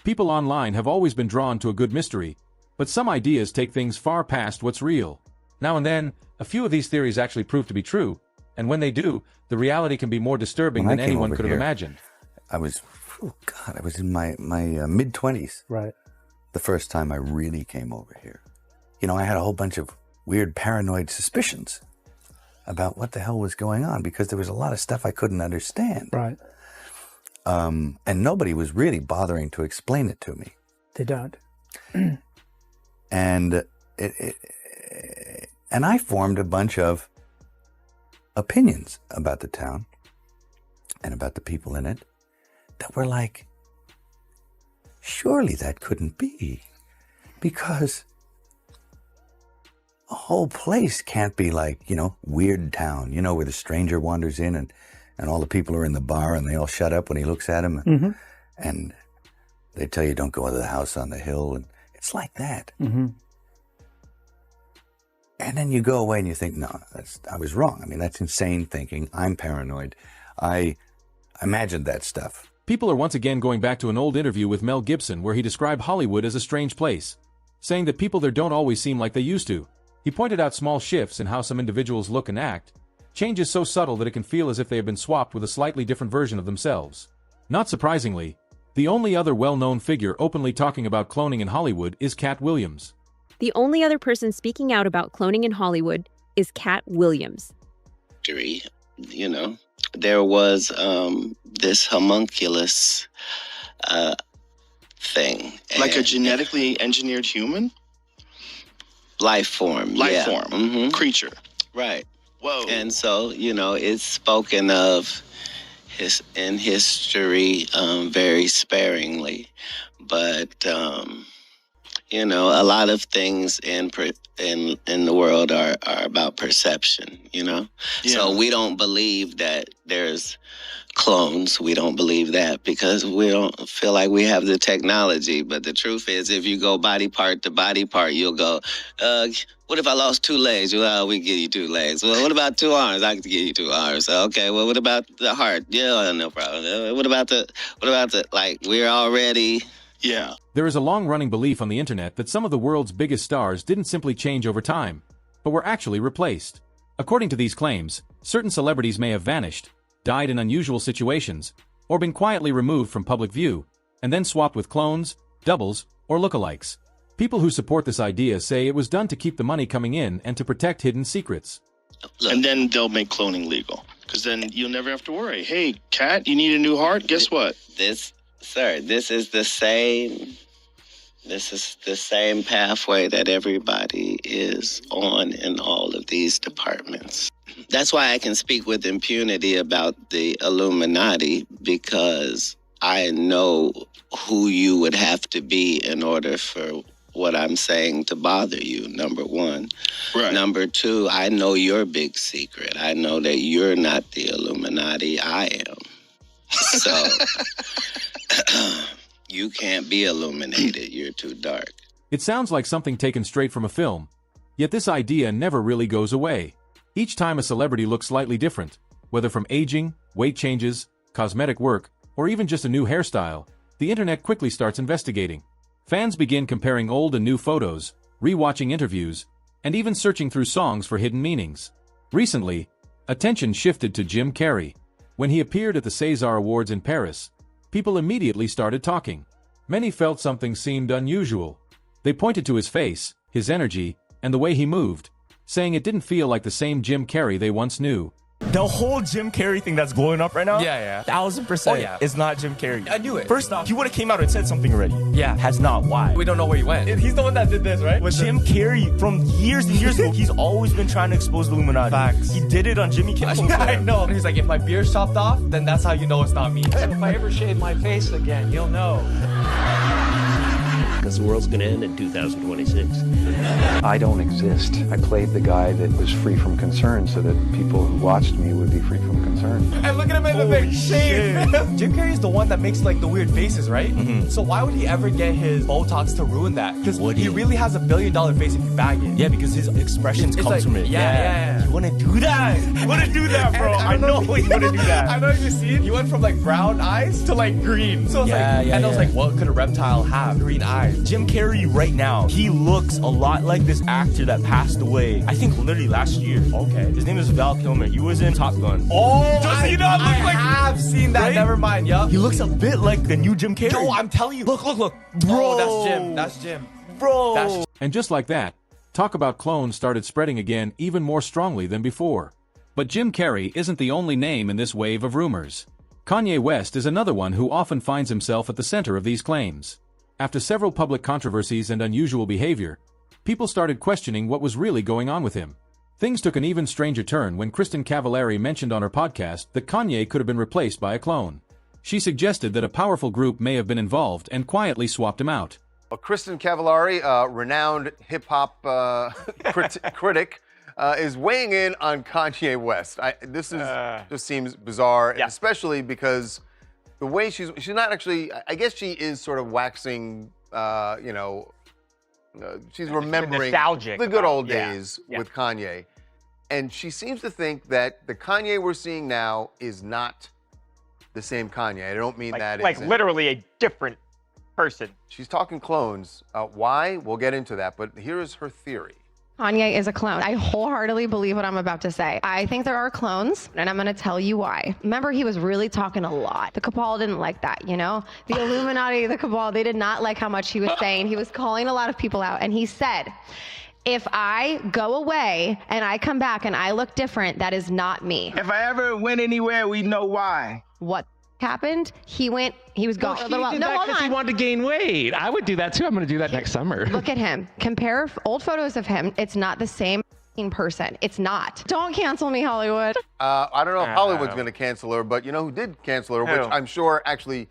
People online have always been drawn to a good mystery, but some ideas take things far past what's real. Now and then, a few of these theories actually prove to be true, and when they do, the reality can be more disturbing than anyone could have imagined. I was in my mid-20s. Right. The first time I really came over here. You know, I had a whole bunch of weird paranoid suspicions about what the hell was going on because there was a lot of stuff I couldn't understand. Right. And nobody was really bothering to explain it to me. They don't. And and I formed a bunch of opinions about the town and about the people in it that were like, surely that couldn't be, because a whole place can't be like, you know, Weird Town, you know, where the stranger wanders in and all the people are in the bar and they all shut up when he looks at them. Mm-hmm. And they tell you don't go into the house on the hill. And it's like that. Mm-hmm. And then you go away and you think, no, I was wrong. I mean, that's insane thinking. I'm paranoid. I imagined that stuff. People are once again going back to an old interview with Mel Gibson where he described Hollywood as a strange place, saying that people there don't always seem like they used to. He pointed out small shifts in how some individuals look and act, changes so subtle that it can feel as if they have been swapped with a slightly different version of themselves. Not surprisingly, the only other well-known figure openly talking about cloning in Hollywood is Katt Williams. The only other person speaking out about cloning in Hollywood is Katt Williams. You know, there was this homunculus thing. Like a genetically engineered human? Life form. Life form. Mm-hmm. Creature. Right. Whoa. And so, you know, it's spoken of in history very sparingly. But, you know, a lot of things in the world are about perception, you know? Yeah. So we don't believe that there's clones. We don't believe that because we don't feel like we have the technology. But the truth is, if you go body part to body part, you'll go, what if I lost 2 legs? Well, we can give you 2 legs. Well, what about 2 arms? I can give you 2 arms. Okay, well, what about the heart? Yeah, no problem. What about the, like, we're already... Yeah. There is a long-running belief on the internet that some of the world's biggest stars didn't simply change over time, but were actually replaced. According to these claims, certain celebrities may have vanished, died in unusual situations, or been quietly removed from public view, and then swapped with clones, doubles, or lookalikes. People who support this idea say it was done to keep the money coming in and to protect hidden secrets. Look. And then they'll make cloning legal, because then you'll never have to worry. Hey, Katt, you need a new heart? Guess what? Sir, this is the same pathway that everybody is on in all of these departments. That's why I can speak with impunity about the Illuminati, because I know who you would have to be in order for what I'm saying to bother you, number one. Right. Number 2, I know your big secret. I know that you're not the Illuminati, I am. So... you can't be illuminated. You're too dark. It sounds like something taken straight from a film. Yet this idea never really goes away. Each time a celebrity looks slightly different, whether from aging, weight changes, cosmetic work, or even just a new hairstyle, the internet quickly starts investigating. Fans begin comparing old and new photos, rewatching interviews, and even searching through songs for hidden meanings. Recently, attention shifted to Jim Carrey. When he appeared at the César Awards in Paris, people immediately started talking. Many felt something seemed unusual. They pointed to his face, his energy, and the way he moved, saying it didn't feel like the same Jim Carrey they once knew. The whole Jim Carrey thing that's blowing up right now? Yeah. 1000%. Oh, yeah. It's not Jim Carrey. I knew it. First off, he would have came out and said something already. Yeah. Has not. Why? We don't know where he went. He's the one that did this, right? Jim Carrey, from years and years ago, he's always been trying to expose the Illuminati. Facts. He did it on Jimmy Kimmel. Yeah, I know. He's like, if my beard's chopped off, then that's how you know it's not me. If I ever shave my face again, you'll know. because the world's going to end in 2026. I don't exist. I played the guy that was free from concern so that people who watched me would be free from concern. And look at him in the thing. Shame. Jim Carrey's the one that makes like the weird faces, right? So why would he ever get his Botox to ruin that? Because he really has $1 billion face if you bag it. Yeah, because his expressions comes like, from it. Yeah. You want to do that? You want to do that, bro? I know you want to do that. I know you see it. He went from like brown eyes to like green. So it's I was like, what could a reptile have? Green eyes. Jim Carrey right now, he looks a lot like this actor that passed away. I think literally last year. Okay. His name is Val Kilmer. He was in Top Gun. Oh, does he not look like? I have seen that. Right? Never mind. Yup. He looks a bit like the new Jim Carrey. Yo, I'm telling you. Look. Bro. Oh, that's Jim. Bro. And just like that, talk about clones started spreading again even more strongly than before. But Jim Carrey isn't the only name in this wave of rumors. Kanye West is another one who often finds himself at the center of these claims. After several public controversies and unusual behavior, people started questioning what was really going on with him. Things took an even stranger turn when Kristen Cavallari mentioned on her podcast that Kanye could have been replaced by a clone. She suggested that a powerful group may have been involved and quietly swapped him out. Kristen Cavallari, renowned hip-hop critic, is weighing in on Kanye West. This just seems bizarre, especially because the way she's not actually, I guess she is sort of waxing, she's remembering the good old days with Kanye. And she seems to think that the Kanye we're seeing now is not the same Kanye. I don't mean that. Like literally a different person. She's talking clones. Why? We'll get into that. But here is her theory. Kanye is a clone. I wholeheartedly believe what I'm about to say. I think there are clones, and I'm going to tell you why. Remember, he was really talking a lot. The cabal didn't like that, you know? The Illuminati, the cabal, they did not like how much he was saying. He was calling a lot of people out, and he said, if I go away and I come back and I look different, that is not me. If I ever went anywhere, we know why. What happened? He was gone for a little while. No, hold on. He wanted to gain weight. I would do that too. I'm going to do that next summer. Look at him. Compare old photos of him. It's not the same person. It's not. Don't cancel me, Hollywood. I don't know if Hollywood's going to cancel her, but you know who did cancel her, which I'm sure actually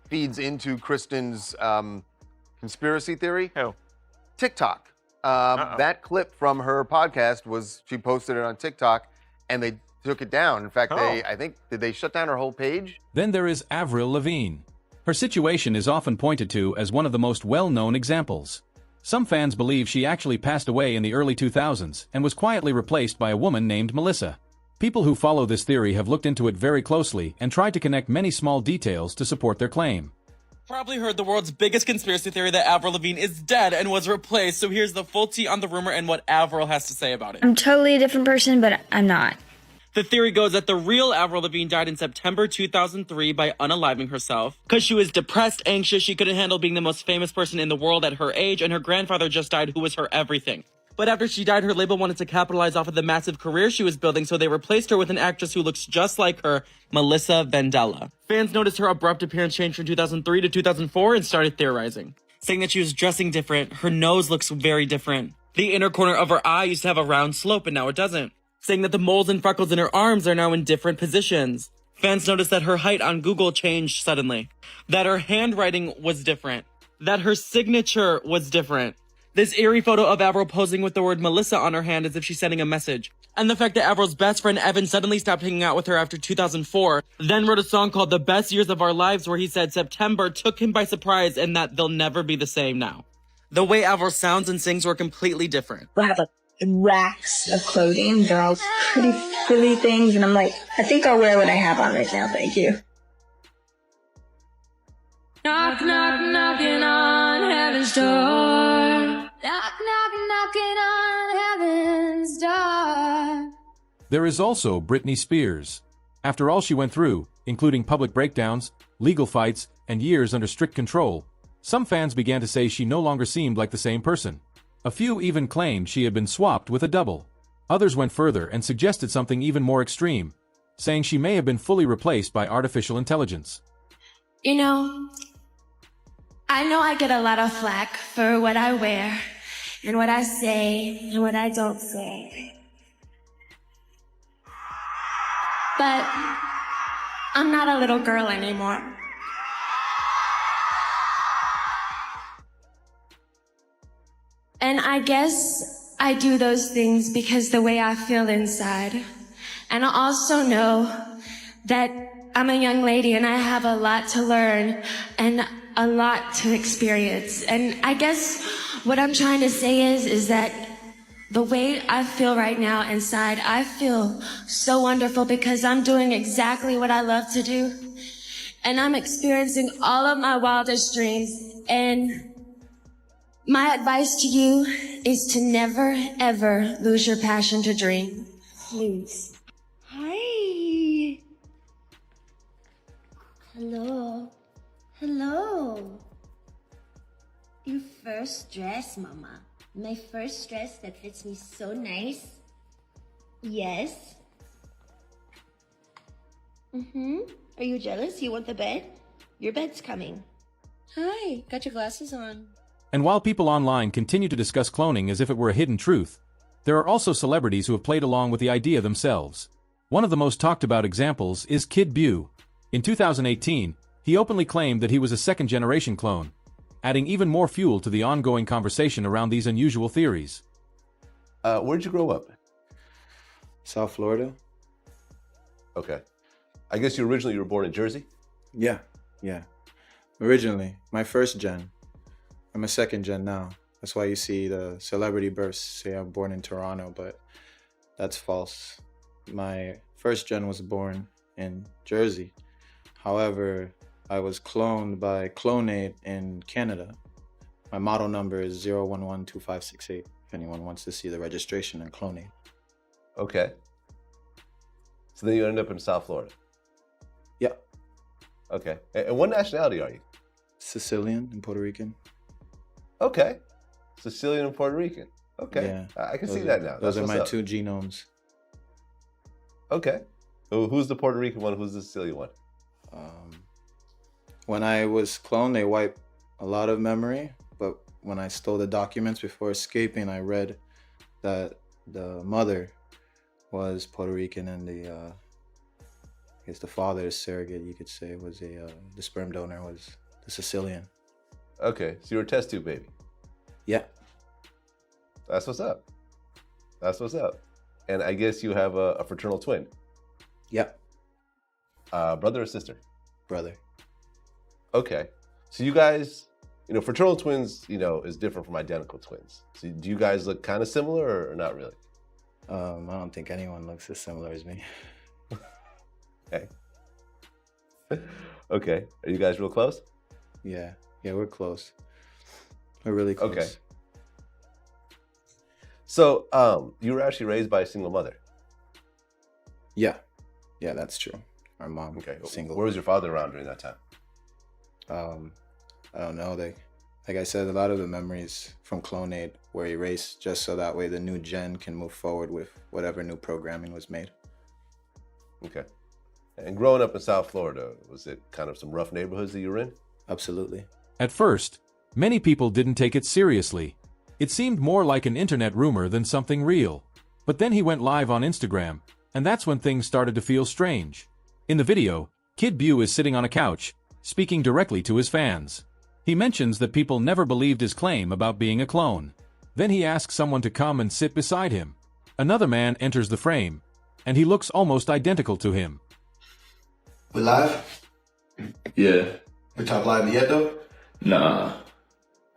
feeds into Kristen's conspiracy theory? Who? TikTok. That clip from her podcast she posted it on TikTok, and they took it down. In fact, did they shut down her whole page? Then there is Avril Lavigne. Her situation is often pointed to as one of the most well-known examples. Some fans believe she actually passed away in the early 2000s and was quietly replaced by a woman named Melissa. People who follow this theory have looked into it very closely and tried to connect many small details to support their claim. Probably heard the world's biggest conspiracy theory that Avril Lavigne is dead and was replaced, so here's the full tea on the rumor and what Avril has to say about it. I'm totally a different person, but I'm not. The theory goes that the real Avril Lavigne died in September 2003 by unaliving herself. Because she was depressed, anxious, she couldn't handle being the most famous person in the world at her age, and her grandfather just died, who was her everything. But after she died, her label wanted to capitalize off of the massive career she was building, so they replaced her with an actress who looks just like her, Melissa Vandella. Fans noticed her abrupt appearance changed from 2003 to 2004 and started theorizing, saying that she was dressing different, her nose looks very different. The inner corner of her eye used to have a round slope, and now it doesn't. Saying that the moles and freckles in her arms are now in different positions. Fans noticed that her height on Google changed suddenly. That her handwriting was different. That her signature was different. This eerie photo of Avril posing with the word Melissa on her hand as if she's sending a message. And the fact that Avril's best friend Evan suddenly stopped hanging out with her after 2004, then wrote a song called The Best Years of Our Lives where he said September took him by surprise and that they'll never be the same now. The way Avril sounds and sings were completely different. I have racks of clothing. They're all pretty frilly things, and I'm like, I think I'll wear what I have on right now, thank you. Knock, knock, knocking on heaven's door. Knock, knock, knocking on heaven's door. There is also Britney Spears. After all she went through, including public breakdowns, legal fights, and years under strict control, some fans began to say she no longer seemed like the same person. A few even claimed she had been swapped with a double. Others went further and suggested something even more extreme, saying she may have been fully replaced by artificial intelligence. You know I get a lot of flack for what I wear, and what I say, and what I don't say. But I'm not a little girl anymore. And I guess I do those things because the way I feel inside. And I also know that I'm a young lady and I have a lot to learn and a lot to experience. And I guess what I'm trying to say is that the way I feel right now inside, I feel so wonderful because I'm doing exactly what I love to do. And I'm experiencing all of my wildest dreams. And my advice to you is to never, ever lose your passion to dream. Please. Hi. Hello. Hello. Your first dress, Mama. My first dress that fits me so nice. Yes. Are you jealous? You want the bed? Your bed's coming. Hi. Got your glasses on. And while people online continue to discuss cloning as if it were a hidden truth, there are also celebrities who have played along with the idea themselves. One of the most talked about examples is Kid Buu. In 2018, he openly claimed that he was a second-generation clone, adding even more fuel to the ongoing conversation around these unusual theories. Where'd you grow up? South Florida. Okay. I guess you were born in Jersey? Yeah. Originally, my first gen. I'm a second gen now. That's why you see the celebrity bursts say I'm born in Toronto, but that's false. My first gen was born in Jersey. However, I was cloned by CLONED in Canada. My model number is 0112568, if anyone wants to see the registration in CLONED. Okay. So then you ended up in South Florida? Yeah. Okay. And what nationality are you? Sicilian and Puerto Rican. Okay. Sicilian and Puerto Rican. Okay. Yeah. I can see that now. Those are my up. two genomes. Okay. Who's the Puerto Rican one? Who's the Sicilian one? When I was cloned, they wiped a lot of memory, but when I stole the documents before escaping, I read that the mother was Puerto Rican and I guess the father, the surrogate, you could say, was the sperm donor was the Sicilian. Okay, so you're a test tube baby. Yeah. That's what's up. And I guess you have a fraternal twin. Yep. Brother or sister? Brother. Okay. So you guys, fraternal twins, is different from identical twins. So do you guys look kind of similar or not really? I don't think anyone looks as similar as me. Okay. Okay. Are you guys real close? Yeah, we're close. We're really close. Okay. So, you were actually raised by a single mother? Yeah, that's true. Our mom, single. Where was your father around during that time? I don't know. Like I said, a lot of the memories from CLONED were erased just so that way the new gen can move forward with whatever new programming was made. Okay. And growing up in South Florida, was it kind of some rough neighborhoods that you were in? Absolutely. At first, many people didn't take it seriously. It seemed more like an internet rumor than something real. But then he went live on Instagram, and that's when things started to feel strange. In the video, Kid Buu is sitting on a couch, speaking directly to his fans. He mentions that people never believed his claim about being a clone. Then he asks someone to come and sit beside him. Another man enters the frame, and he looks almost identical to him. We live? Yeah. We top live yet though? Nah.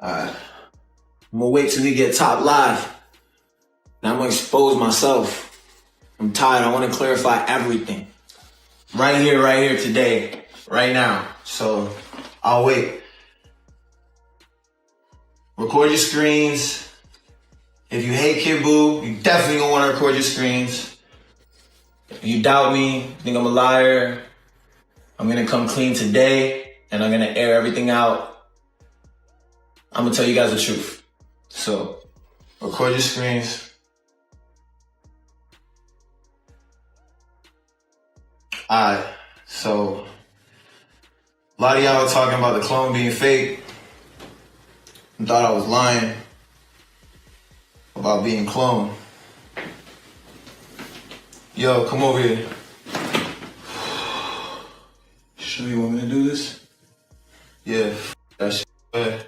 Alright. I'm gonna wait till we get top live. Now I'm gonna expose myself. I'm tired. I wanna clarify everything. Right here, today. Right now. So, I'll wait. Record your screens. If you hate Kid Buu, you definitely gonna wanna record your screens. If you doubt me, think I'm a liar, I'm gonna come clean today and I'm gonna air everything out. I'm gonna tell you guys the truth. So, record your screens. Alright, so a lot of y'all are talking about the clone being fake. I thought I was lying about being cloned. Yo, come over here. Sure you want me to do this? Yeah, that shit.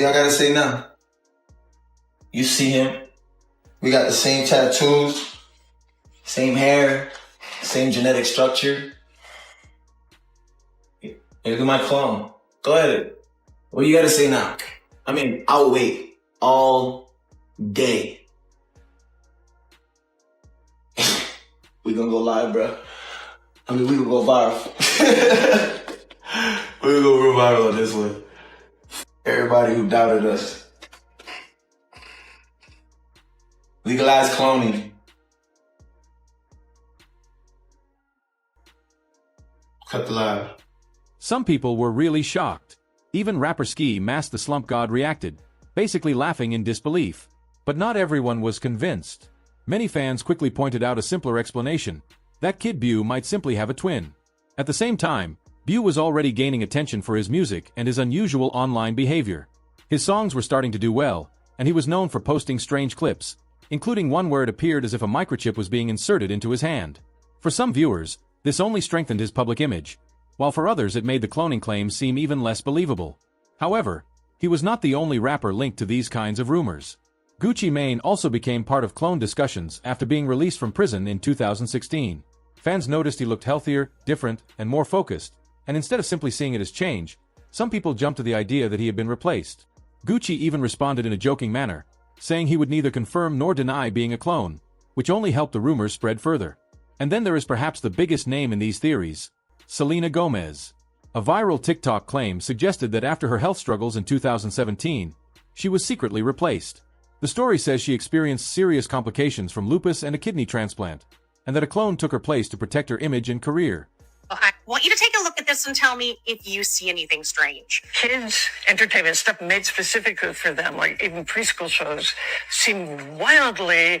y'all gotta say now? You see him. We got the same tattoos, same hair, same genetic structure. Hey, look at my clone. Go ahead. What do you gotta say now? I mean, I'll wait all day. We gonna go live, bro. I mean, we gonna go viral. We gonna go real viral on this one. Everybody who doubted us. Legalize cloning. Cut the live. Some people were really shocked. Even rapper Ski Mask the Slump God reacted, basically laughing in disbelief. But not everyone was convinced. Many fans quickly pointed out a simpler explanation, that Kid Bu might simply have a twin. At the same time, Bu was already gaining attention for his music and his unusual online behavior. His songs were starting to do well, and he was known for posting strange clips, including one where it appeared as if a microchip was being inserted into his hand. For some viewers, this only strengthened his public image, while for others it made the cloning claims seem even less believable. However, he was not the only rapper linked to these kinds of rumors. Gucci Mane also became part of clone discussions after being released from prison in 2016. Fans noticed he looked healthier, different, and more focused, and instead of simply seeing it as change, some people jumped to the idea that he had been replaced. Gucci even responded in a joking manner, saying he would neither confirm nor deny being a clone, which only helped the rumors spread further. And then there is perhaps the biggest name in these theories, Selena Gomez. A viral TikTok claim suggested that after her health struggles in 2017, she was secretly replaced. The story says she experienced serious complications from lupus and a kidney transplant, and that a clone took her place to protect her image and career. I want you to take a look at this and tell me if you see anything strange. Kids' entertainment stuff made specifically for them, like even preschool shows, seem wildly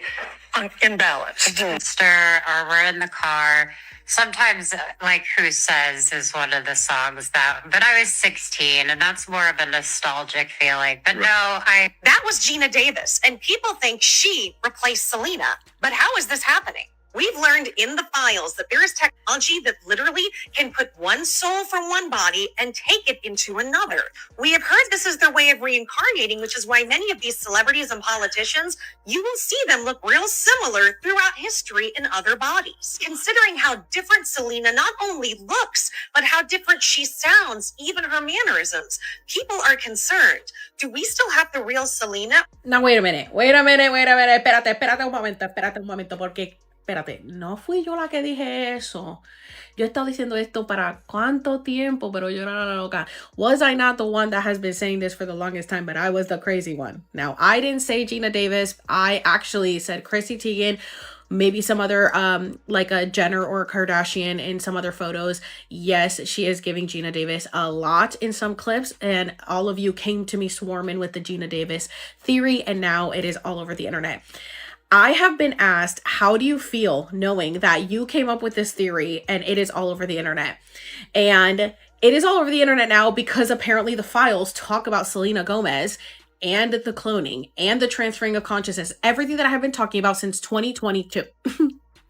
imbalanced. Sister, or we're in the car. Sometimes, like Who Says is one of the songs but I was 16, and that's more of a nostalgic feeling. But no, That was Gina Davis, and people think she replaced Selena. But how is this happening? We've learned in the files that there is technology that literally can put one soul from one body and take it into another. We have heard this is their way of reincarnating, which is why many of these celebrities and politicians, you will see them look real similar throughout history in other bodies. Considering how different Selena not only looks, but how different she sounds, even her mannerisms, people are concerned. Do we still have the real Selena? Now, wait a minute. Espérate un momento, porque espérate, no fui yo la que dije eso. Yo he estado diciendo esto para cuánto tiempo, pero yo era la loca. Was I not the one that has been saying this for the longest time, but I was the crazy one? Now, I didn't say Gina Davis. I actually said Chrissy Teigen, maybe some other, like a Jenner or a Kardashian in some other photos. Yes, she is giving Gina Davis a lot in some clips, and all of you came to me swarming with the Gina Davis theory, and now it is all over the internet. I have been asked, how do you feel knowing that you came up with this theory and it is all over the internet? And it is all over the internet now because apparently the files talk about Selena Gomez and the cloning and the transferring of consciousness, everything that I have been talking about since 2022.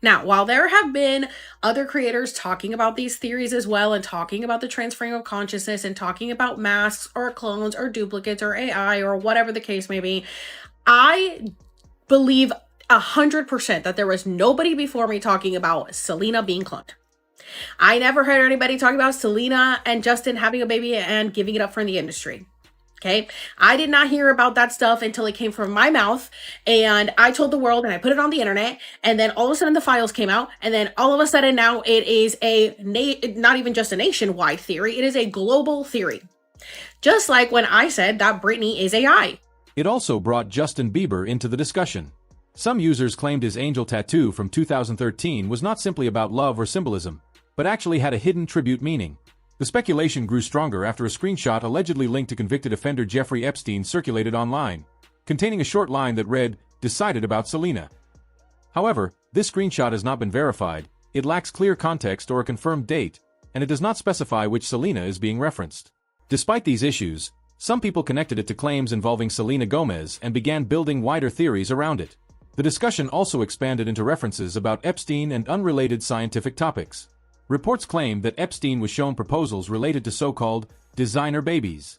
Now, while there have been other creators talking about these theories as well and talking about the transferring of consciousness and talking about masks or clones or duplicates or AI or whatever the case may be, I believe 100% that there was nobody before me talking about Selena being cloned. I never heard anybody talk about Selena and Justin having a baby and giving it up for the industry. Okay. I did not hear about that stuff until it came from my mouth, and I told the world and I put it on the internet, and then all of a sudden the files came out, and then all of a sudden now it is not even just a nationwide theory, it is a global theory. Just like when I said that Britney is AI. It also brought Justin Bieber into the discussion. Some users claimed his angel tattoo from 2013 was not simply about love or symbolism, but actually had a hidden tribute meaning. The speculation grew stronger after a screenshot allegedly linked to convicted offender Jeffrey Epstein circulated online, containing a short line that read, "Decided about Selena." However, this screenshot has not been verified, it lacks clear context or a confirmed date, and it does not specify which Selena is being referenced. Despite these issues, some people connected it to claims involving Selena Gomez and began building wider theories around it. The discussion also expanded into references about Epstein and unrelated scientific topics. Reports claim that Epstein was shown proposals related to so-called designer babies.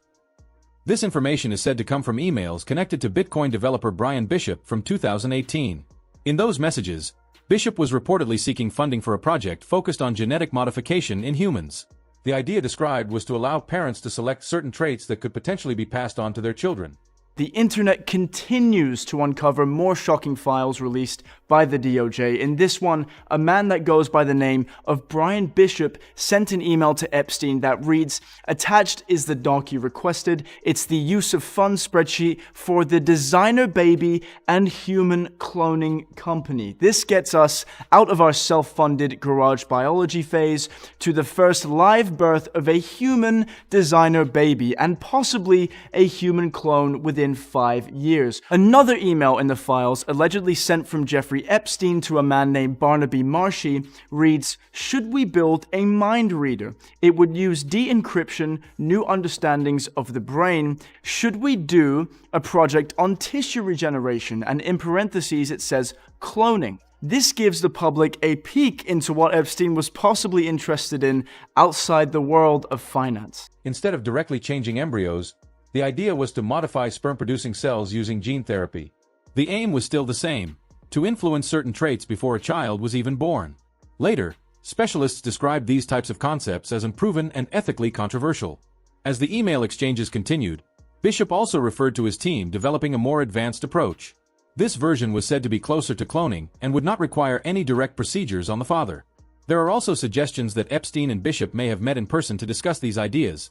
This information is said to come from emails connected to Bitcoin developer Brian Bishop from 2018. In those messages, Bishop was reportedly seeking funding for a project focused on genetic modification in humans. The idea described was to allow parents to select certain traits that could potentially be passed on to their children. The internet continues to uncover more shocking files released by the DOJ. In this one, a man that goes by the name of Brian Bishop sent an email to Epstein that reads, "Attached is the doc you requested. It's the use of funds spreadsheet for the designer baby and human cloning company." This gets us out of our self-funded garage biology phase to the first live birth of a human designer baby and possibly a human clone within 5 years. Another email in the files, allegedly sent from Jeffrey Epstein to a man named Barnaby Marshy, reads, "Should we build a mind reader? It would use de-encryption, new understandings of the brain. Should we do a project on tissue regeneration?" And in parentheses it says cloning. This gives the public a peek into what Epstein was possibly interested in outside the world of finance. Instead of directly changing embryos, the idea was to modify sperm-producing cells using gene therapy. The aim was still the same, to influence certain traits before a child was even born. Later, specialists described these types of concepts as unproven and ethically controversial. As the email exchanges continued, Bishop also referred to his team developing a more advanced approach. This version was said to be closer to cloning and would not require any direct procedures on the father. There are also suggestions that Epstein and Bishop may have met in person to discuss these ideas,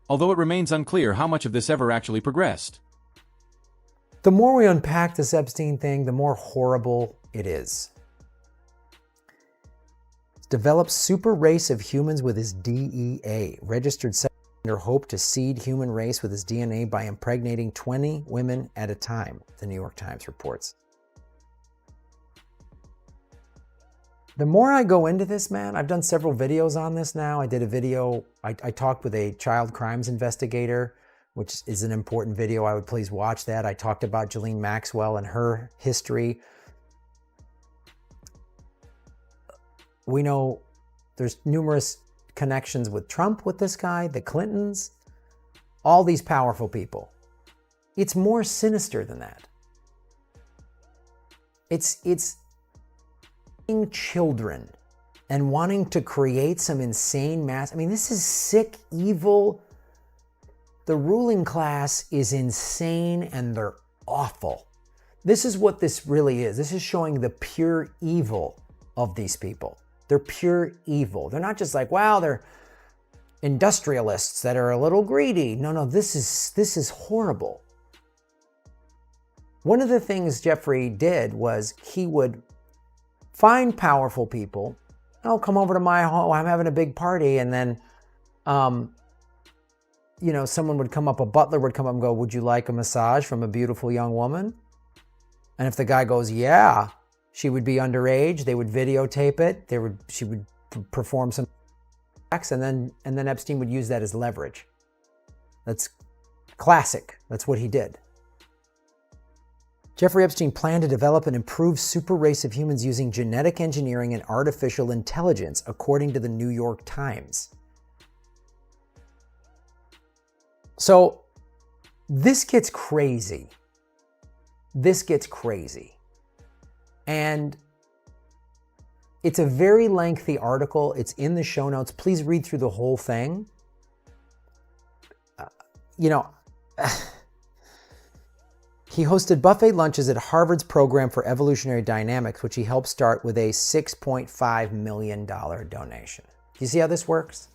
although it remains unclear how much of this ever actually progressed. The more we unpack this Epstein thing, the more horrible it is. Developed super race of humans with his DEA. Registered sex offender hoped to seed human race with his DNA by impregnating 20 women at a time, the New York Times reports. The more I go into this, man, I've done several videos on this now. I did a video, I talked with a child crimes investigator, which is an important video. I would please watch that. I talked about Ghislaine Maxwell and her history. We know there's numerous connections with Trump with this guy, the Clintons, all these powerful people. It's more sinister than that. It's children and wanting to create some insane mass. I mean, this is sick, evil. The ruling class is insane and they're awful. This is what this really is. This is showing the pure evil of these people. They're pure evil. They're not just like, wow, they're industrialists that are a little greedy. No, this is horrible. One of the things Jeffrey did was he would find powerful people. Oh, come over to my home. I'm having a big party. And then, someone would come up, a butler would come up and go, "Would you like a massage from a beautiful young woman?" And if the guy goes, "Yeah," she would be underage. They would videotape it. She would perform some acts, and then Epstein would use that as leverage. That's classic. That's what he did. Jeffrey Epstein planned to develop an improved super race of humans using genetic engineering and artificial intelligence, according to the New York Times. So this gets crazy. This gets crazy. And it's a very lengthy article. It's in the show notes. Please read through the whole thing. He hosted buffet lunches at Harvard's program for evolutionary dynamics, which he helped start with a $6.5 million donation. Do you see how this works?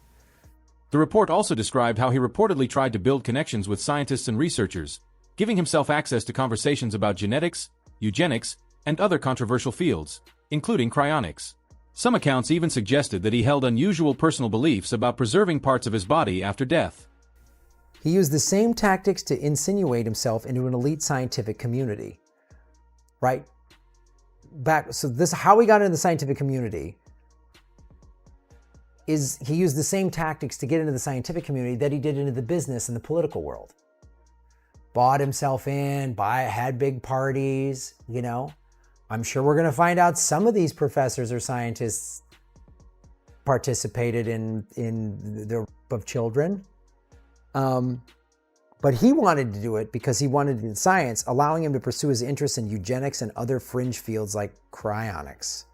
The report also described how he reportedly tried to build connections with scientists and researchers, giving himself access to conversations about genetics, eugenics, and other controversial fields, including cryonics. Some accounts even suggested that he held unusual personal beliefs about preserving parts of his body after death. He used the same tactics to insinuate himself into an elite scientific community, right? So this, how he got into the scientific community is he used the same tactics to get into the scientific community that he did into the business and the political world. Bought himself in, had big parties, I'm sure we're going to find out some of these professors or scientists participated in the rape of children. But he wanted to do it because he wanted to do science, allowing him to pursue his interest in eugenics and other fringe fields like cryonics.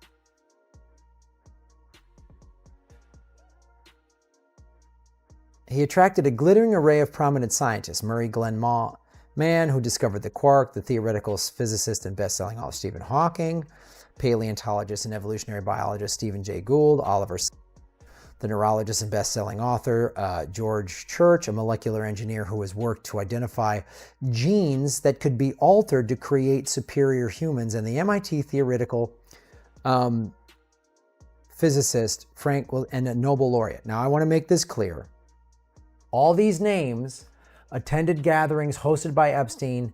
He attracted a glittering array of prominent scientists: Murray Glenn Mann, who discovered the quark, the theoretical physicist and best-selling author Stephen Hawking, paleontologist and evolutionary biologist Stephen Jay Gould, the neurologist and best-selling author George Church, a molecular engineer who has worked to identify genes that could be altered to create superior humans, and the MIT theoretical physicist and a Nobel laureate. Now, I want to make this clear. All these names attended gatherings hosted by Epstein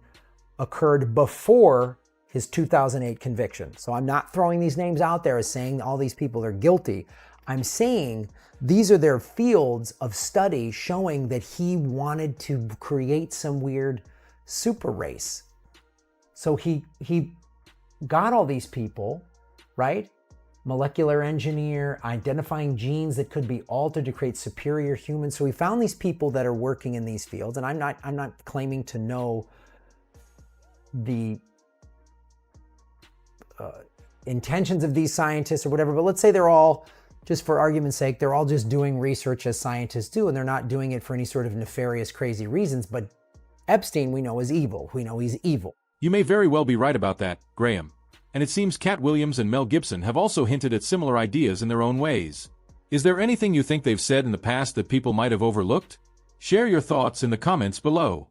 occurred before his 2008 conviction. So I'm not throwing these names out there as saying all these people are guilty. I'm saying these are their fields of study showing that he wanted to create some weird super race. So he got all these people, right? Molecular engineer, identifying genes that could be altered to create superior humans. So we found these people that are working in these fields, and I'm not claiming to know the intentions of these scientists or whatever, but let's say they're all, just for argument's sake, they're all just doing research as scientists do, and they're not doing it for any sort of nefarious, crazy reasons. But Epstein, we know, is evil. We know he's evil. You may very well be right about that, Graham. And it seems Katt Williams and Mel Gibson have also hinted at similar ideas in their own ways. Is there anything you think they've said in the past that people might have overlooked? Share your thoughts in the comments below.